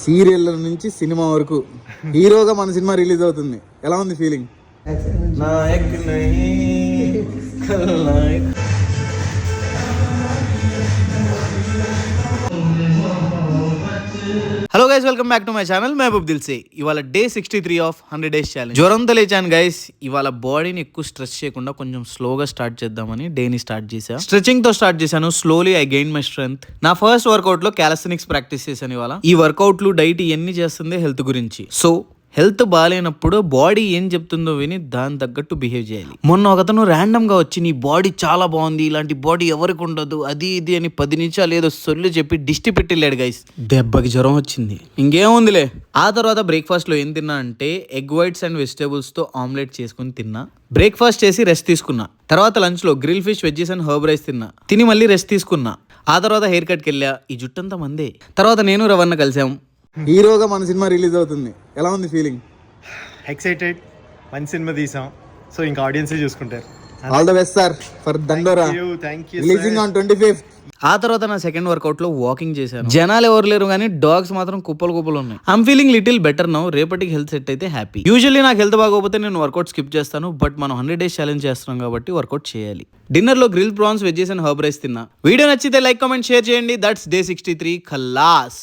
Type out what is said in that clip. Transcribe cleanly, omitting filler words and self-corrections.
Serial నుంచి cinema వరకు హీరోగా మన సినిమా రిలీజ్ అవుతుంది. ఎలా ఉంది feeling? Hello guys, welcome back to my channel Mahboob Dilse. ఇవాళ డే 63 ఆఫ్ 100 days ఛాలెంజ్. జ్వరంతో లేచాను గైస్. ఇవాళ బాడీని ఎక్కువ స్ట్రెచ్ చేయకుండా కొంచెం స్లోగా స్టార్ట్ చేద్దామని డేని స్టార్ట్ చేశాను. స్ట్రెచింగ్ తో స్టార్ట్ చేశాను. Slowly I gain my strength. నా ఫస్ట్ వర్కౌట్ లో క్యాలస్థెనిక్స్ ప్రాక్టీస్ చేశాను ఇవాళ. ఈ వర్కౌట్లు డైట్ ఇవన్నీ చేస్తుంది హెల్త్ గురించి. సో హెల్త్ బాగాలేనప్పుడు బాడీ ఏం చెప్తుందో విని దాని తగ్గట్టు బిహేవ్ చేయాలి. మొన్న ఒకతను ర్యాండమ్ గా వచ్చి నీ బాడీ చాలా బాగుంది, ఇలాంటి బాడీ ఎవరికి ఉండదు, అది ఇది అని 10 నిమిషాలు ఏదో సొల్లు చెప్పి దిష్టి పెట్టిల్లాడు గైస్. దెబ్బకి జ్వరం వచ్చింది. ఇంకేముందిలే. ఆ తర్వాత బ్రేక్ఫాస్ట్ లో ఏం తిన్నా అంటే ఎగ్ వైట్స్ అండ్ వెజిటేబుల్స్ తో ఆమ్లెట్ చేసుకుని తిన్నా. బ్రేక్ఫాస్ట్ చేసి రెస్ట్ తీసుకున్నా. తర్వాత లంచ్ లో grill fish, veggies and herb rice తిన్నా. తిని మళ్ళీ రెస్ట్ తీసుకున్నా. ఆ తర్వాత హెయిర్ కట్కి వెళ్ళా. ఈ జుట్టంతా మందే. తర్వాత నేను రవణ కలిసాం. హీరోగా మన సినిమా రిలీజ్ అవుతుంది. ఎలా ఉంది ఫీలింగ్? ఎక్సైటెడ్. మంచి సినిమా తీసాం, సో ఇంకా ఆడియన్స్ చూసుకుంటారు. All the best sir for Dandora. Releasing on 25th. ఆ తర్వాత నా సెకండ్ వర్కౌట్ లో వాకింగ్ చేశాను. జనాలు ఎవరు లేరు కానీ డాగ్స్ మాత్రం కుప్పలు ఉన్నాయి. I'm feeling little better now. రేపటికి హెల్త్ సెట్ అయితే హ్యాపీ. యూజువల్లీ నాకు హెల్త్ బాగోకపోతే నేను వర్కౌట్ స్కిప్ చేస్తాను, బట్ మనం 100 days ఛాలెంజ్ చేస్తున్నాం కాబట్టి వర్కౌట్ చేయాలి. డిన్నర్ లో grill prawns, veggies and herb rice తిన్నా. వీడియో నచ్చితే లైక్, కామెంట్, షేర్ చేయండి. That's day 63 Khallas.